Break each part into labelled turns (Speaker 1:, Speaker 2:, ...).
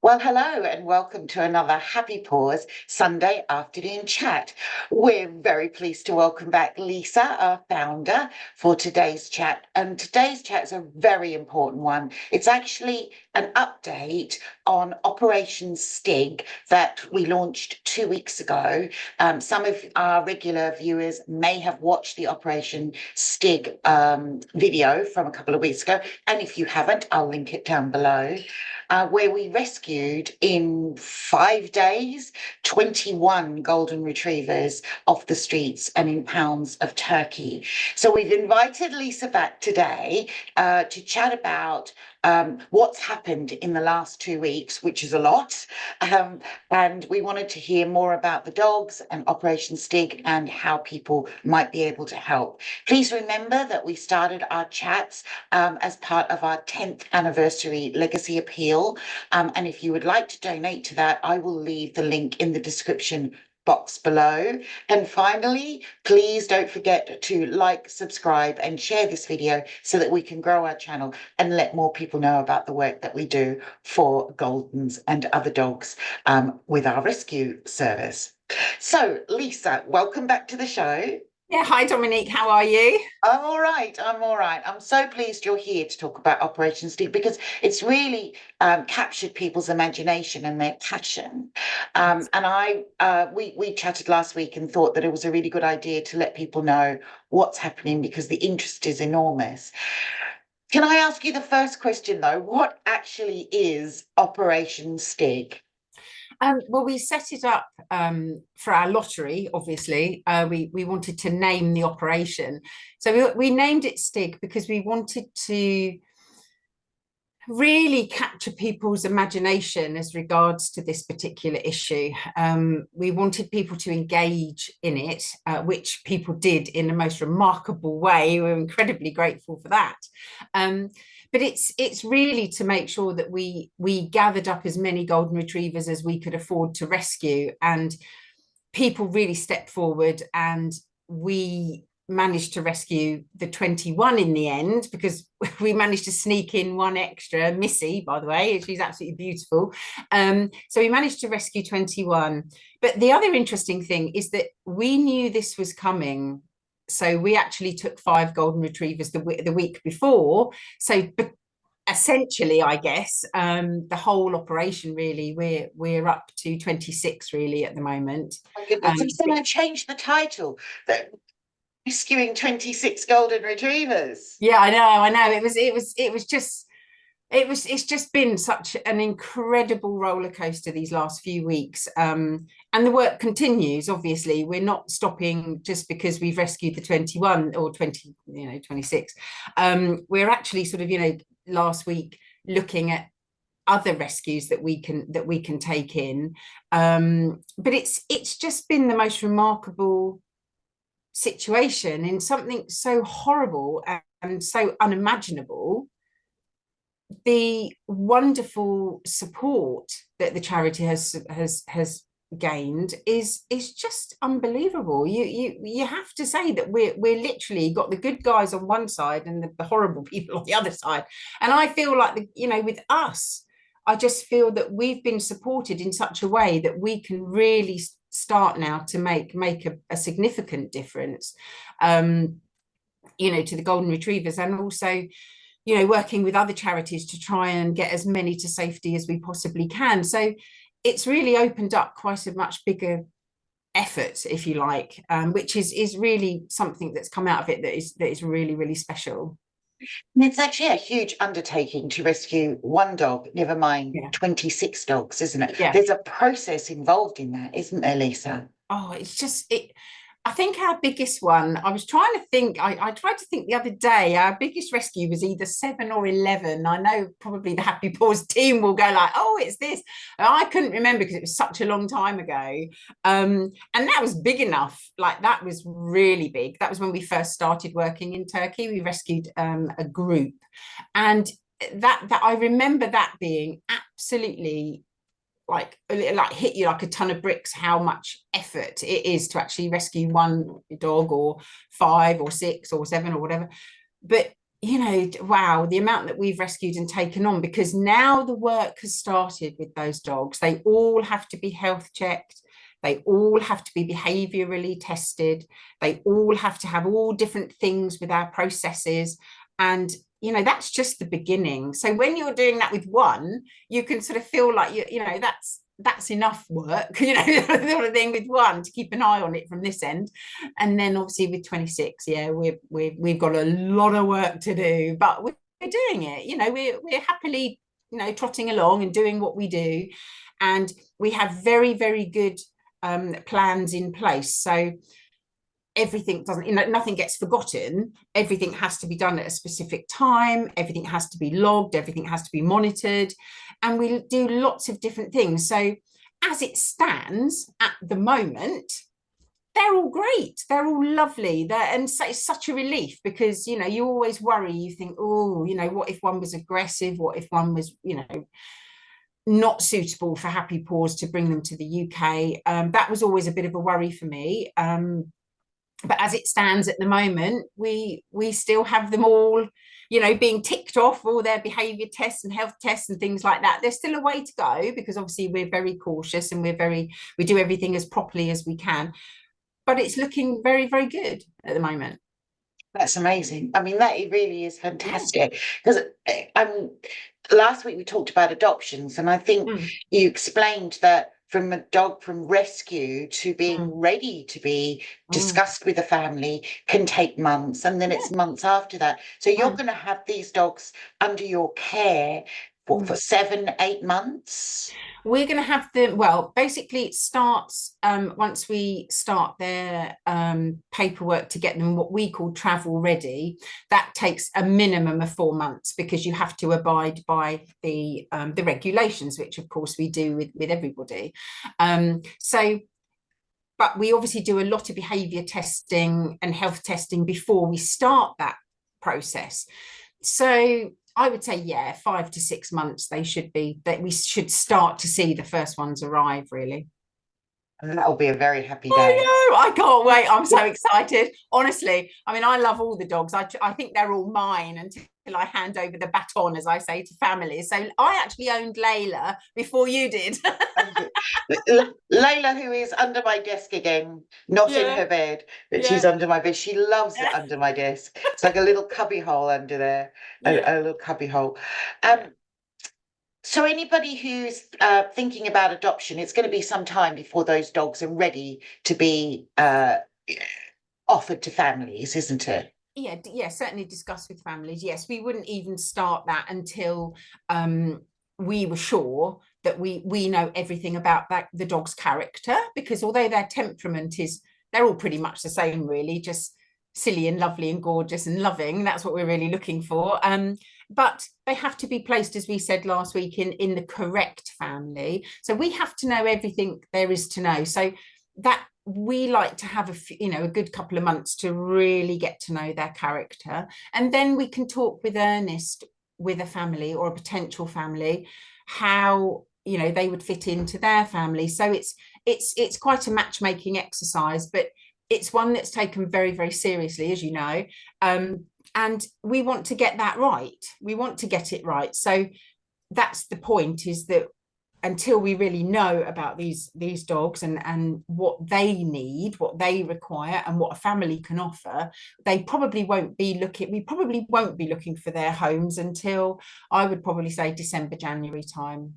Speaker 1: Well, hello and welcome to another Happy Paws Sunday afternoon chat. We're very pleased to welcome back Lisa, our founder, for today's chat. And today's chat is a very important one. It's actually an update on Operation STIG that we launched 2 weeks ago. Some of our regular viewers may have watched the Operation STIG video from a couple of weeks ago. And if you haven't, I'll link it down below. Where we rescued in 5 days 21 golden retrievers off the streets and in pounds of turkey. So we've invited Lisa back today to chat about what's happened in the last 2 weeks, which is a lot. And we wanted to hear more about the dogs and Operation STIG and how people might be able to help. Please remember that we started our chats as part of our 10th anniversary legacy appeal. And if you would like to donate to that, I will leave the link in the description box below. And finally, please don't forget to like, subscribe and share this video so that we can grow our channel and let more people know about the work that we do for Goldens and other dogs with our rescue service. So Lisa, welcome back to the show.
Speaker 2: Yeah, hi Dominique, how are you?
Speaker 1: I'm all right. I'm all right. I'm so pleased you're here to talk about Operation STIG because it's really captured people's imagination and their passion. We chatted last week and thought that it was a really good idea to let people know what's happening because the interest is enormous. Can I ask you the first question though? What actually is Operation STIG?
Speaker 2: Well, we set it up for our lottery, obviously. We wanted to name the operation. So we named it STIG because we wanted to really capture people's imagination as regards to this particular issue. We wanted people to engage in it, which people did in the most remarkable way. We're incredibly grateful for that. But it's really to make sure that we gathered up as many golden retrievers as we could afford to rescue, and people really stepped forward, and we managed to rescue the 21 in the end, because we managed to sneak in one extra, Missy, by the way. She's absolutely beautiful. So we managed to rescue 21. But the other interesting thing is that we knew this was coming. So we actually took 5 golden retrievers the week before. So essentially, I guess, the whole operation, really, we're up to 26 really at the moment.
Speaker 1: My goodness, I'm going to change the title. Rescuing 26 golden retrievers.
Speaker 2: Yeah, I know. It's just been such an incredible roller coaster these last few weeks. And the work continues, obviously. We're not stopping just because we've rescued the 21 or 20, 26. We're actually sort of, last week looking at other rescues that we can take in. But it's just been the most remarkable situation in something so horrible and so unimaginable. The wonderful support that the charity has gained is just unbelievable. You have to say that we're literally got the good guys on one side and the horrible people on the other side. And I feel like with us, I just feel that we've been supported in such a way that we can really start now to make a significant difference, to the golden retrievers, and also working with other charities to try and get as many to safety as we possibly can. So it's really opened up quite a much bigger effort, if you like, which is really something that's come out of it that is really, really special.
Speaker 1: And it's actually a huge undertaking to rescue one dog, never mind 26 dogs, isn't it?
Speaker 2: Yeah.
Speaker 1: There's a process involved in that, isn't there, Lisa?
Speaker 2: Oh, it's just I think our biggest one, I was trying to think, I tried to think the other day, our biggest rescue was either 7 or 11. I know probably the Happy Paws team will go like, oh, it's this. And I couldn't remember because it was such a long time ago. And that was big enough. Like, that was really big. That was when we first started working in Turkey. We rescued a group. And that I remember that being absolutely like hit you like a ton of bricks, how much effort it is to actually rescue one dog or 5 or 6 or 7 or whatever. But wow, the amount that we've rescued and taken on, because now the work has started with those dogs. They all have to be health checked. They all have to be behaviorally tested. They all have to have all different things with our processes. And, that's just the beginning. So when you're doing that with one, you can sort of feel like, that's enough work, sort of thing with one to keep an eye on it from this end. And then obviously with 26, yeah, we've got a lot of work to do, but we're doing it. We're happily, trotting along and doing what we do. And we have very, very good plans in place. So everything doesn't, nothing gets forgotten. Everything has to be done at a specific time. Everything has to be logged. Everything has to be monitored. And we do lots of different things. So as it stands at the moment, they're all great. They're all lovely. And so it's such a relief, because, you always worry. You think, oh, what if one was aggressive? What if one was, not suitable for Happy Paws to bring them to the UK? That was always a bit of a worry for me. But as it stands at the moment, we still have them all, being ticked off, all their behaviour tests and health tests and things like that. There's still a way to go, because obviously we're very cautious and we do everything as properly as we can. But it's looking very, very good at the moment.
Speaker 1: That's amazing. I mean, that it really is
Speaker 2: Yeah.
Speaker 1: fantastic, because last week we talked about adoptions, and I think you explained that from a dog from rescue to being ready to be discussed with a family can take months, and then it's months after that. So you're going to have these dogs under your care for 7, 8 months?
Speaker 2: We're going to have them, well, basically it starts once we start their paperwork to get them what we call travel ready. That takes a minimum of 4 months, because you have to abide by the regulations, which of course we do with everybody. But we obviously do a lot of behaviour testing and health testing before we start that process. So I would say, yeah, 5 to 6 months we should start to see the first ones arrive, really.
Speaker 1: And that'll be a very happy day.
Speaker 2: I know, I can't wait. I'm so excited. Honestly, I mean, I love all the dogs. I think they're all mine until I hand over the baton, as I say, to families. So I actually owned Layla before you did.
Speaker 1: Layla, who is under my desk again, not in her bed, but she's under my bed. She loves it under my desk. It's like a little cubby hole under there, a little cubby hole. So anybody who's thinking about adoption, it's going to be some time before those dogs are ready to be offered to families, isn't it?
Speaker 2: Yeah, certainly discuss with families. Yes, we wouldn't even start that until we were sure that we know everything about the dog's character, because although their temperament they're all pretty much the same, really, just silly and lovely and gorgeous and loving. That's what we're really looking for. But they have to be placed, as we said last week, in the correct family. So we have to know everything there is to know. So that we like to have a good couple of months to really get to know their character, and then we can talk with earnest with a family or a potential family how they would fit into their family. So it's quite a matchmaking exercise, but it's one that's taken very, very seriously, as you know, and we want to get that right. We want to get it right. So that's the point, is that until we really know about these dogs and what they need, what they require, and what a family can offer, we probably won't be looking for their homes until, I would probably say, December, January time.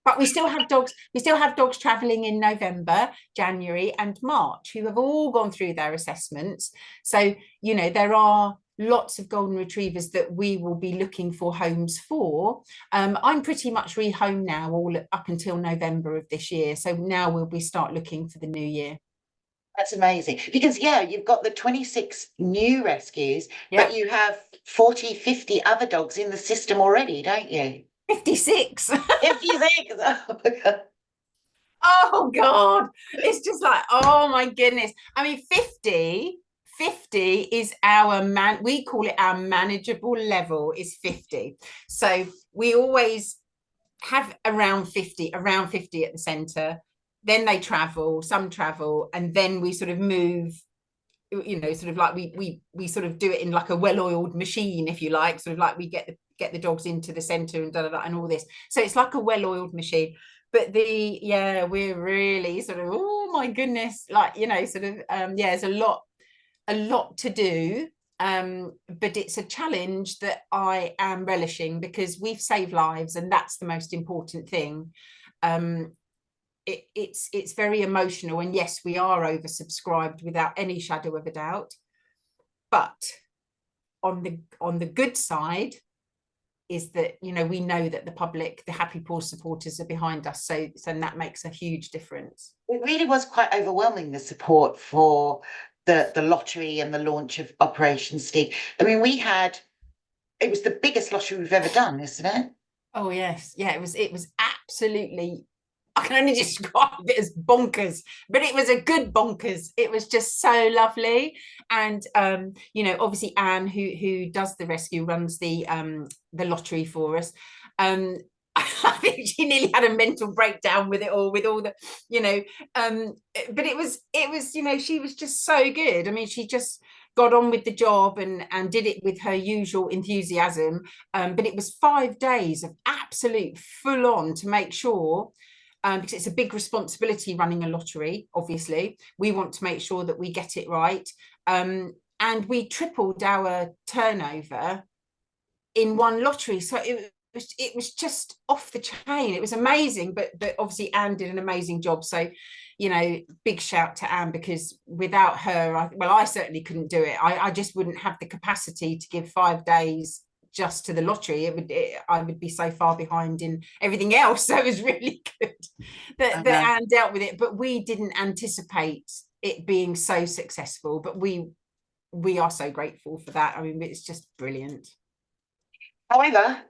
Speaker 2: But we still have dogs traveling in November, January and March, who have all gone through their assessments. So, there are lots of golden retrievers that we will be looking for homes for. I'm pretty much rehome now, all up until November of this year. So now we'll start looking for the new year.
Speaker 1: That's amazing, because you've got the 26 new rescues, but you have 40, 50 other dogs in the system already, don't you?
Speaker 2: 56.
Speaker 1: 56. Oh my God.
Speaker 2: Oh God. It's just like, oh my goodness. I mean, 50 is we call it our manageable level, is 50. So we always have around 50 at the centre. Then some travel, and then we sort of move you know, sort of like we sort of do it in like a well-oiled machine, if you like, sort of like we get the dogs into the center and and all this. So it's like a well-oiled machine. But we're really sort of, oh my goodness, like, you know, sort of there's a lot to do. But it's a challenge that I am relishing because we've saved lives, and that's the most important thing. It's very emotional, and yes, we are oversubscribed without any shadow of a doubt. But on the good side is that, you know, we know that the public, the Happy Paws supporters, are behind us, so that makes a huge difference.
Speaker 1: It really was quite overwhelming, the support for the lottery and the launch of Operation STIG. I mean, it was the biggest lottery we've ever done, isn't it?
Speaker 2: Oh yes, yeah, it was absolutely, I can only describe it as bonkers, but it was a good bonkers. It was just so lovely. And you know, obviously Anne, who does the rescue, runs the lottery for us. I think she nearly had a mental breakdown with it all, with all the, you know, but it was, you know, she was just so good. I mean, she just got on with the job and did it with her usual enthusiasm. But it was 5 days of absolute full on to make sure, because it's a big responsibility running a lottery. Obviously, we want to make sure that we get it right. And we tripled our turnover in one lottery. So it was just off the chain. It was amazing. But obviously Anne did an amazing job. So, you know, big shout to Anne, because without her, I certainly couldn't do it. I just wouldn't have the capacity to give 5 days just to the lottery. I would be so far behind in everything else. So it was really good that Anne dealt with it. But we didn't anticipate it being so successful. But we are so grateful for that. I mean, it's just brilliant.
Speaker 1: However,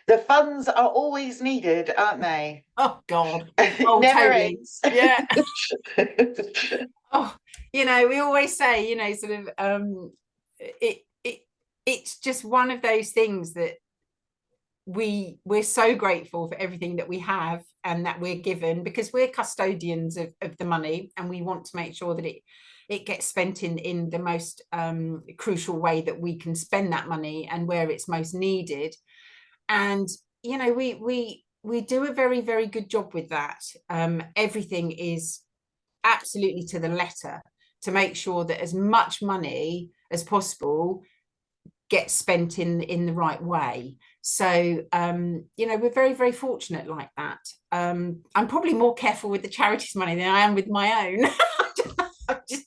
Speaker 1: the funds are always needed, aren't they?
Speaker 2: Oh God.
Speaker 1: Oh, never
Speaker 2: totally.
Speaker 1: ends.
Speaker 2: Yeah. Oh, you know, we always say, you know, sort of it's just one of those things that we're so grateful for everything that we have and that we're given, because we're custodians of the money, and we want to make sure that it gets spent in the most crucial way that we can spend that money and where it's most needed. And you know, we do a very, very good job with that. Everything is absolutely to the letter to make sure that as much money as possible gets spent in the right way. So you know, we're very, very fortunate like that. I'm probably more careful with the charities money than I am with my own. Just,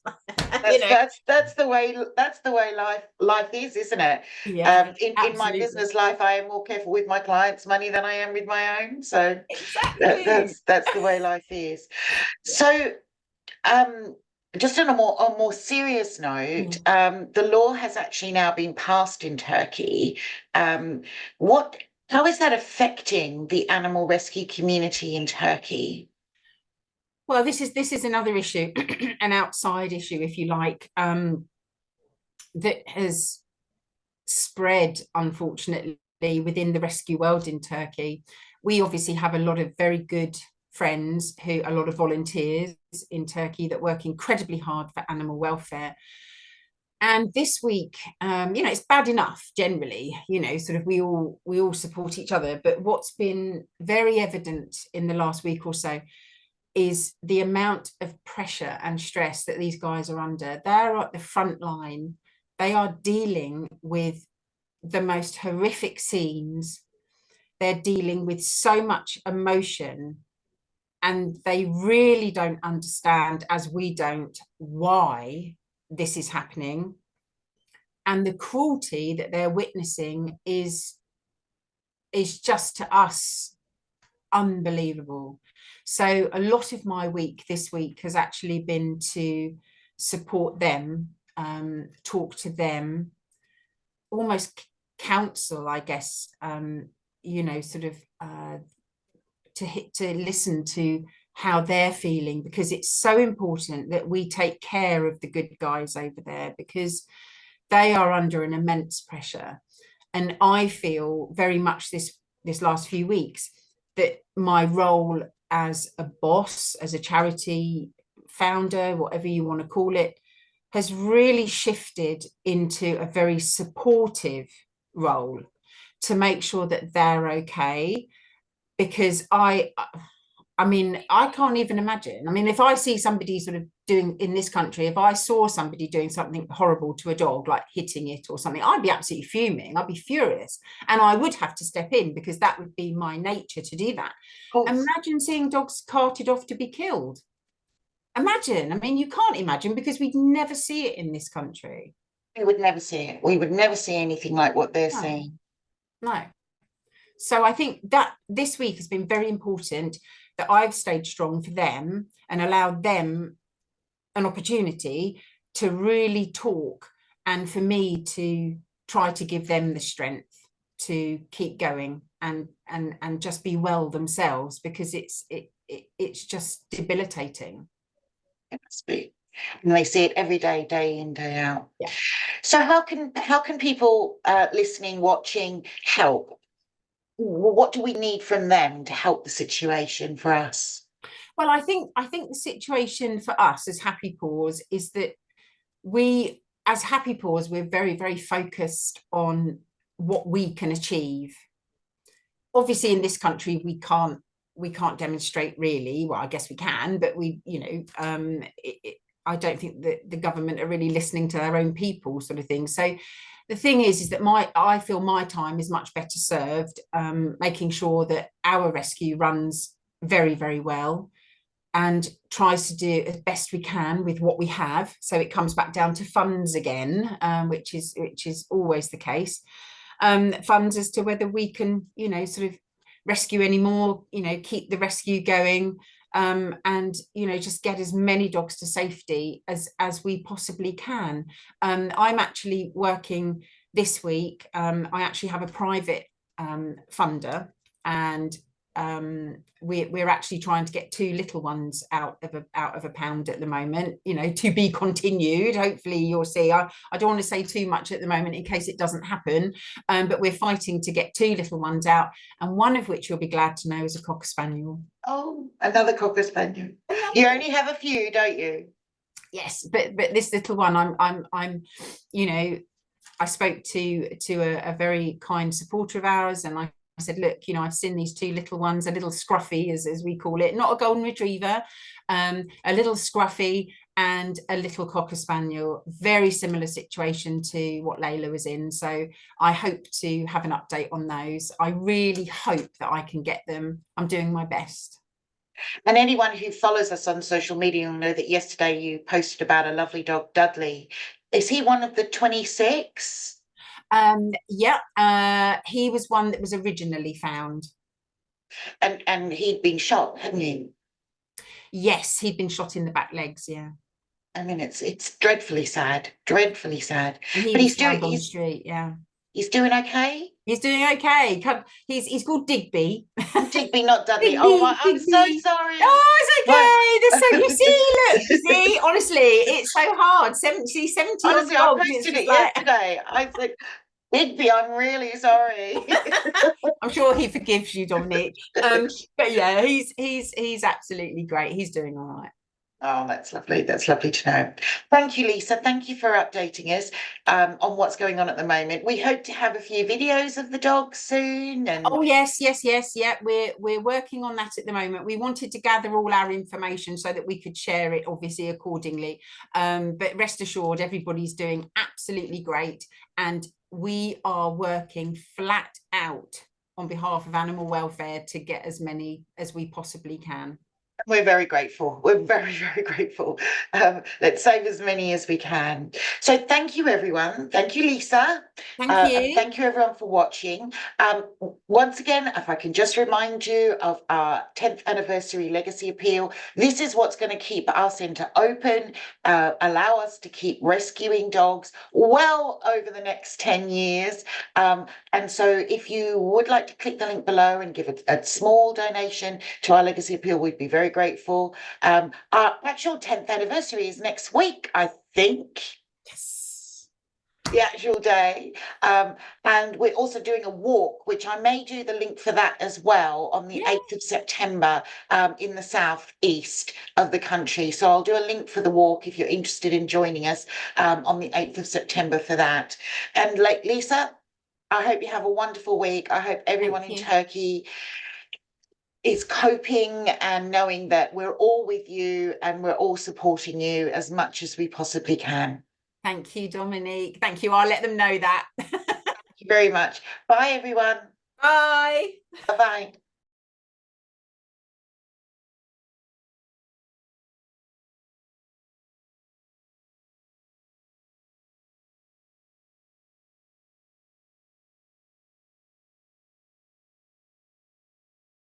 Speaker 2: you know.
Speaker 1: That's the way life is, isn't it?
Speaker 2: Yeah,
Speaker 1: in my business life, I am more careful with my clients' money than I am with my own. So
Speaker 2: exactly.
Speaker 1: that's the way life is. So just on a more serious note, the law has actually now been passed in Turkey. How is that affecting the animal rescue community in Turkey?
Speaker 2: Well, this is another issue, an outside issue, if you like, that has spread, unfortunately, within the rescue world in Turkey. We obviously have a lot of very good friends, a lot of volunteers in Turkey that work incredibly hard for animal welfare. And this week, you know, it's bad enough generally, you know, sort of we all support each other. But what's been very evident in the last week or so is the amount of pressure and stress that these guys are under. They're at the front line. They are dealing with the most horrific scenes. They're dealing with so much emotion, and they really don't understand, as we don't, why this is happening. And the cruelty that they're witnessing is just, to us, unbelievable. So a lot of my week this week has actually been to support them, talk to them, almost counsel, I guess, you know, sort of to listen to how they're feeling, because it's so important that we take care of the good guys over there, because they are under an immense pressure. And I feel very much this last few weeks that my role as a boss, as a charity founder, whatever you want to call it, has really shifted into a very supportive role to make sure that they're okay. Because I mean, I can't even imagine. I mean, if I see somebody sort of doing in this country, if I saw somebody doing something horrible to a dog, like hitting it or something, I'd be absolutely fuming. I'd be furious. And I would have to step in because that would be my nature to do that.
Speaker 1: Of course.
Speaker 2: Imagine seeing dogs carted off to be killed. Imagine. I mean, you can't imagine because we'd never see it in this country.
Speaker 1: We would never see it. We would never see anything like what they're
Speaker 2: No,
Speaker 1: seeing.
Speaker 2: no. So I think that this week has been very important that I've stayed strong for them and allowed them an opportunity to really talk, and for me to try to give them the strength to keep going and just be well themselves, because it's just debilitating.
Speaker 1: It must be. And they see it every day, day in, day out.
Speaker 2: Yeah.
Speaker 1: So how can people listening, watching help? What do we need from them to help the situation for us?
Speaker 2: Well, I think the situation for us as Happy Paws is that we, as Happy Paws, we're very, very focused on what we can achieve. Obviously, in this country, we can't demonstrate really. Well, I guess we can, but I don't think that the government are really listening to their own people, sort of thing. So the thing is that I feel my time is much better served making sure that our rescue runs very, very well and tries to do as best we can with what we have. So it comes back down to funds again, which is always the case. Funds as to whether we can, sort of rescue any more, keep the rescue going, and just get as many dogs to safety as we possibly can. I'm actually working this week. I actually have a private funder, and we're actually trying to get two little ones out of a pound at the moment, to be continued. Hopefully you'll see. I don't want to say too much at the moment in case it doesn't happen, but we're fighting to get two little ones out, and one of which you'll be glad to know is a cocker spaniel.
Speaker 1: Oh, another cocker spaniel. You only have a few, don't you?
Speaker 2: Yes, but this little one, I'm I spoke to a very kind supporter of ours, and I said, look, I've seen these two little ones, a little scruffy, as we call it, not a golden retriever, a little scruffy and a little cocker spaniel, very similar situation to what Layla was in. So I hope to have an update on those. I really hope that I can get them. I'm doing my best.
Speaker 1: And anyone who follows us on social media will know that yesterday you posted about a lovely dog, Dudley. Is he one of the 26?
Speaker 2: Yeah, he was one that was originally found.
Speaker 1: And he'd been shot, hadn't he?
Speaker 2: Yes, he'd been shot in the back legs, yeah.
Speaker 1: I mean, it's dreadfully sad, dreadfully sad.
Speaker 2: And he
Speaker 1: But
Speaker 2: was found on the street, yeah.
Speaker 1: he's doing okay.
Speaker 2: He's doing okay. He's called Digby.
Speaker 1: Digby, not Dudley.
Speaker 2: Digby,
Speaker 1: Oh my, I'm so
Speaker 2: Digby.
Speaker 1: sorry.
Speaker 2: Oh, it's
Speaker 1: What?
Speaker 2: okay. You see, look, you see, honestly, it's so hard. 70 odd
Speaker 1: Honestly, I
Speaker 2: dogs. It's
Speaker 1: posted
Speaker 2: just
Speaker 1: it
Speaker 2: like,
Speaker 1: yesterday. I said, Digby, I'm really sorry.
Speaker 2: I'm sure he forgives you, Dominic. But yeah, he's absolutely great. He's doing all right.
Speaker 1: Oh, that's lovely. That's lovely to know. Thank you, Lisa. Thank you for updating us on what's going on at the moment. We hope to have a few videos of the dogs soon. And
Speaker 2: Oh yes, yeah. We're working on that at the moment. We wanted to gather all our information so that we could share it, obviously, accordingly. But rest assured, everybody's doing absolutely great, and we are working flat out on behalf of animal welfare to get as many as we possibly can.
Speaker 1: we're very grateful. We're very, very grateful. Let's save as many as we can. So thank you, everyone. Thank you, Lisa.
Speaker 2: Thank
Speaker 1: And
Speaker 2: you.
Speaker 1: thank you, everyone, for watching. Once again, if I can just remind you of our 10th anniversary legacy appeal, this is what's going to keep our centre open, allow us to keep rescuing dogs well over the next 10 years. And so if you would like to click the link below and give a small donation to our legacy appeal, we'd be very grateful. Our actual 10th anniversary is next week, I think.
Speaker 2: Yes.
Speaker 1: the actual day. And we're also doing a walk, which I may do the link for that as well on the
Speaker 2: Yeah.
Speaker 1: 8th of September in the southeast of the country. So I'll do a link for the walk if you're interested in joining us on the 8th of September for that. And like Lisa, I hope you have a wonderful week. I hope everyone in
Speaker 2: you.
Speaker 1: Turkey is coping and knowing that we're all with you and we're all supporting you as much as we possibly can.
Speaker 2: Thank you, Dominique. Thank you. I'll let them know that.
Speaker 1: Thank you very much. Bye, everyone.
Speaker 2: Bye.
Speaker 1: Bye bye.